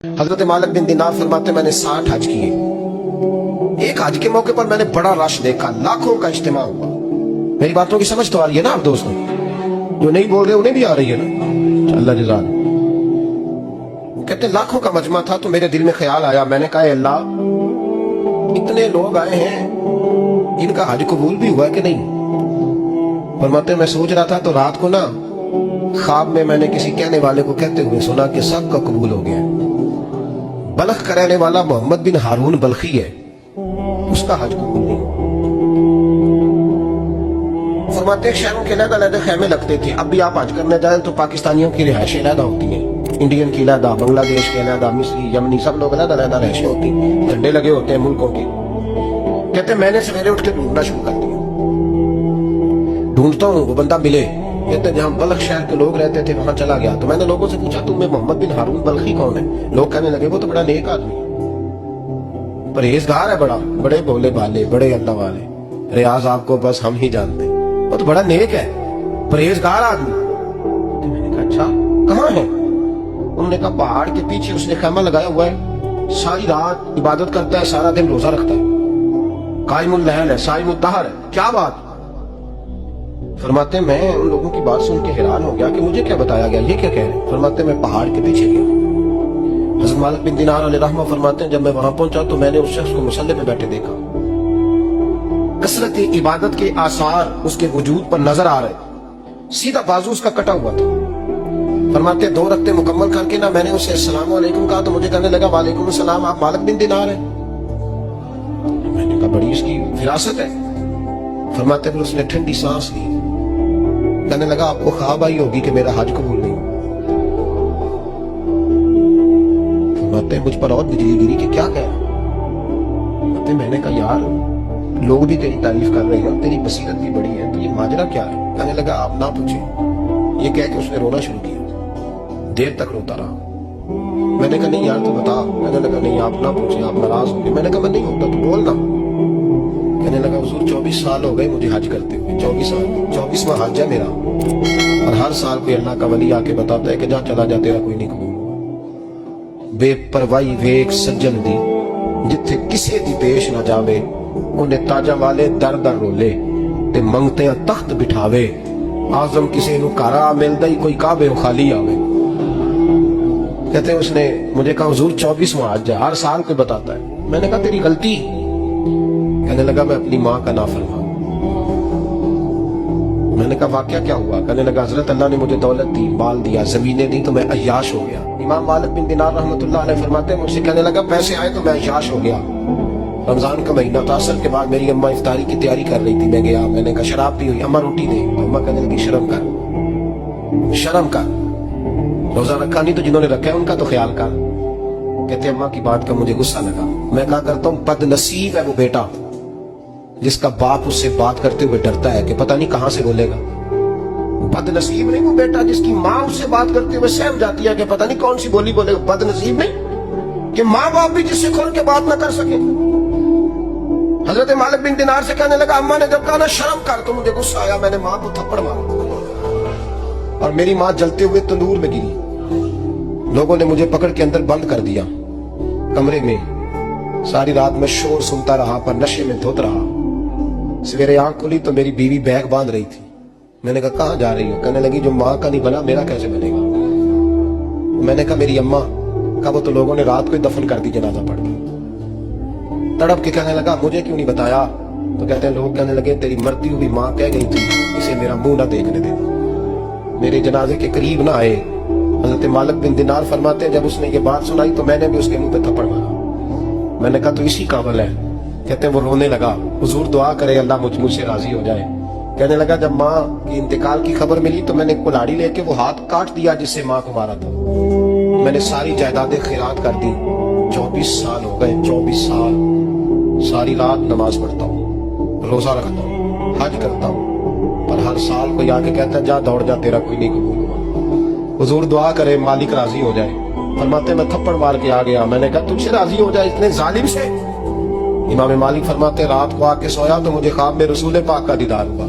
हजरत मालिक बिन दिनार फरमाते मैंने 60 हज किए। एक हज के मौके पर मैंने बड़ा रश देखा, लाखों का इज्तिमा हुआ। मेरी बातों की समझ तो आ रही है ना आप दोस्तों? जो नहीं बोल रहे उन्हें भी आ रही है ना? अल्लाह जज़ा। कहते लाखों का मजमा था तो मेरे दिल में ख्याल आया, मैंने कहा अल्लाह इतने लोग आए हैं, इनका हज कबूल भी हुआ कि नहीं? फरमाते मैं सोच रहा था तो रात को ना ख्वाब में मैंने किसी कहने वाले को कहते हुए सुना कि सबका कबूल हो गया। बल्ख का रहने वाला मोहम्मद बिन हारून बल्खी है, उसका हज कबूल नहीं। फरमाते शहरों के अलग-अलग खैमे लगते थे। अब भी आप हज करने जाए तो पाकिस्तानियों की रिहायशें अलग होती हैं, इंडियन की अलग, बांग्लादेश के अलग, मिस्री, यमनी, सब लोग अलग अलग रिहायशें होती हैं, झंडे लगे होते हैं मुल्कों के। कहते मैंने सवेरे उठ के ढूंढना शुरू कर दिया, ढूंढता हूँ वो बंदा मिले। कहते जहाँ बल्ख शहर के लोग रहते थे वहां चला गया तो मैंने लोगों से पूछा तुम्हें मोहम्मद बिन हारून बल्खी कौन है? लोग कहने लगे वो तो बड़ा नेक आदमी, परहेजगार है, बड़े भोले भाले, बड़े अल्लाह वाले, रियाज आपको बस हम ही जानते हैं, वो तो बड़ा नेक है, परहेजगार आदमी। तो मैंने कहा अच्छा कहाँ है? उन्होंने कहा पहाड़ के पीछे उसने खैमा लगाया हुआ है, सारी रात इबादत करता है, सारा दिन रोजा रखता है, कायमुल लैल है, साइमुद दहर है। क्या बात? फरमाते मैं उन लोगों की बात सुन के हैरान हो गया कि मुझे क्या बताया गया, ये क्या कह रहे हैं? फरमाते मैं पहाड़ के पीछे गया। हज़रत मालिक बिन दिनार अलैहिर्रहमा फरमाते हैं जब मैं वहां पहुंचा तो मैंने उस शख्स को मुसल्ले पे बैठे देखा, कसरत इबादत के आसार उसके वजूद पर नजर आ रहे, सीधा बाजू उसका कटा हुआ था। फरमाते 2 रक्ते मुकम्मल करके ना मैंने उसे अस्सलाम वालेकुम कहा तो मुझे कहने लगा वालेकुम अस्सलाम, आप मालिक बिन दिनार हैं? मैंने कहा बड़ी इसकी फिरासत है। फरमाते फिर उसने ठंडी सांस ली, कहने लगा आपको ख्वाब आई होगी कि मेरा हज कबूल नहीं। फरमाते मुझ पर और बिजली गिरी कि क्या कह रहे? मैंने कहा यार लोग भी तेरी तारीफ कर रहे हैं, तेरी बसीरत भी बड़ी है, तो ये माजरा क्या है? कहने लगा आप ना पूछे। ये कह के उसने रोना शुरू किया, देर तक रोता रहा। मैंने कहा नहीं यार तू बता। कहने लगा नहीं आप ना पूछे, आप नाराज हो गए। मैंने कहा मैं नहीं होता, तू बोल ना। कहने लगा हुजूर 24 साल हो गए मुझे हज करते हुए, 24 साल, 24वां हज है मेरा, और हर साल कोई अल्लाह का वली आके बताता है कि जा चला जा तेरा कोई नहीं कबूल। बेपरवाही वेख सज्जन दी जिथे किसे दी पेश न जावे, उन्हें ताजा वाले दर दर रोले ते मंगते तख्त बिठावे, आजम किसी नू कारा मिलदा ही कोई काबे खाली आवे। कहते उसने मुझे कहा हुजूर 24वां हज है, हर साल कोई बताता है। मैंने कहा तेरी गलती। कहने लगा मैं अपनी माँ का नाफरमान। मैंने कहा वाकया क्या हुआ? कहने लगा हजरत अल्लाह ने मुझे दौलत दी, माल दिया, जमीनें दी तो मैं अय्याश हो गया। इमाम मालिक बिन दिनार रहमतुल्लाह अलैह फरमाते हैं मुझसे कहने लगा पैसे आए तो मैं अय्याश हो गया। रमजान का महीना था, असर के बाद मेरी अम्मा इफ्तारी की तैयारी कर रही थी, मैं गया, मैंने कहा शराब पी हुई, अम्मा रोटी दे। तो अम्मा कहने लगी शर्म कर, शर्म कर, रोजा रखा नहीं तो जिन्होंने रखा है उनका तो ख्याल कर। कहते अम्मा की बात का मुझे गुस्सा लगा। मैं कहा करता हूँ बदनसीब है वो बेटा जिसका बाप उससे बात करते हुए डरता है कि पता नहीं कहां से बोलेगा। बदनसीब नहीं वो बेटा जिसकी माँ उससे बात करते हुए सहम जाती है कि पता नहीं कौन सी बोली बोलेगा। बदनसीब नहीं कि माँ बाप भी जिससे खुल के बात ना कर सके। हजरत मालिक बिन दिनार से कहने लगा अम्मा ने जब कहा ना शर्म कर तो मुझे गुस्सा आया, मैंने माँ को थप्पड़ मारा और मेरी माँ जलते हुए तंदूर में गिरी। लोगों ने मुझे पकड़ के अंदर बंद कर दिया कमरे में। सारी रात में शोर सुनता रहा पर नशे में धुत रहा। सवेरे आंख खुली तो मेरी बीवी बैग बांध रही थी। मैंने कहा कहाँ जा रही हो? कहने लगी जो माँ का नहीं बना मेरा कैसे बनेगा? मैंने कहा मेरी अम्मा का वो तो लोगों ने रात को ही दफन कर दी जनाजा पढ़ के। तड़प के कहने लगा मुझे क्यों नहीं बताया? तो कहते हैं लोग कहने लगे तेरी मरती हुई माँ कह गई थी इसे मेरा मुंह ना देखने देना। मेरे जनाजे के करीब ना आए। हजरत मालिक बिन दिनार फरमाते हैं जब उसने ये बात सुनाई तो मैंने भी उसके मुंह पे थप्पड़ मारा। मैंने कहा तो इसी काबिल है। कहते हैं वो रोने लगा, हुजूर दुआ करे अल्लाह मुझसे राजी हो जाए। कहने लगा जब माँ की इंतकाल की खबर मिली तो मैंने कुल्हाड़ी लेके वो हाथ काट दिया जिससे माँ को मारा था। मैंने सारी जायदादें खैरात कर दी। 24 साल हो गए, 24 साल सारी रात नमाज पढ़ता हूँ, रोजा रखता हूँ, हज करता हूँ, पर हर साल कोई आके कहता है जा दौड़ जा तेरा कोई नहीं कबूल हुआ। हुजूर दुआ करे मालिक राजी हो जाए। फरमाते मैं थप्पड़ मार के आ गया। मैंने कहा तुझसे राजी हो जाए इतने जालिम से? इमाम मालिक फरमाते रात को आके सोया तो मुझे ख्वाब में रसूल पाक का दीदार हुआ।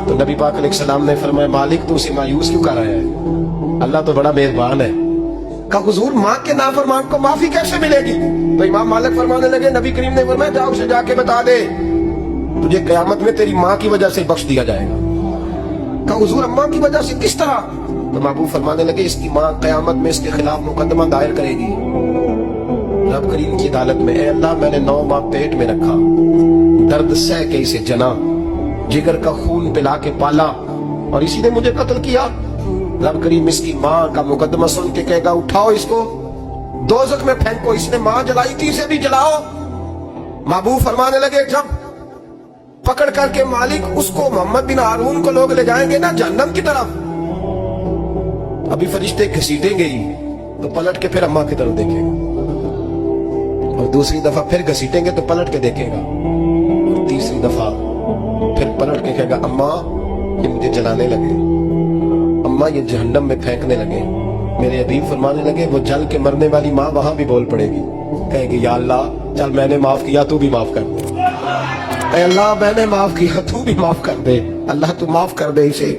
तो नबी पाक अलैहिस्सलाम ने फरमाया मालिक तू उसे मायूस क्यों कर रहा है? अल्लाह तो बड़ा मेहरबान है, कहा हुजूर माँ के नाफरमान को माफी कैसे मिलेगी? तो इमाम मालिक फरमाने लगे नबी करीम ने फरमाया जा उसे जाके बता दे तुझे कयामत में तेरी माँ की वजह से बख्श दिया जाएगा। कहा हुजूर अम्मा की वजह से किस तरह? तो महबूब फरमाने लगे इसकी माँ कयामत में इसके खिलाफ मुकदमा दायर करेगी रब करीम की अदालत में, ए अल्लाह मैंने 9 माह पेट में रखा, दर्द सह के इसे जना, जिगर का खून पिला के पाला और इसी ने मुझे कत्ल किया। रब करीम इसकी माँ का मुकदमा सुन के कहेगा उठाओ इसको दोज़ख में फेंको, इसने माँ जलाई थी इसे भी जलाओ। महबूब फरमाने लगे जब पकड़ करके मालिक उसको मोहम्मद बिन हारून को लोग ले जाएंगे ना जहन्नम की तरफ, अभी फरिश्ते घसीटेंगे ही तो पलट के फिर अम्मा की तरफ देखेगा और दूसरी दफा फिर घसीटेंगे तो पलट के देखेगा और तीसरी दफा फिर पलट के कहेगा अम्मा ये मुझे जलाने लगे, अम्मा ये जहन्नम में फेंकने लगे। मेरे हबीब फरमाने लगे वो जल के मरने वाली माँ वहां भी बोल पड़ेगी, कहेगी या अल्लाह चल मैंने माफ किया तू भी माफ कर दे, अल्लाह मैंने माफ किया तू भी माफ कर दे, अल्लाह तू माफ कर दे इसे।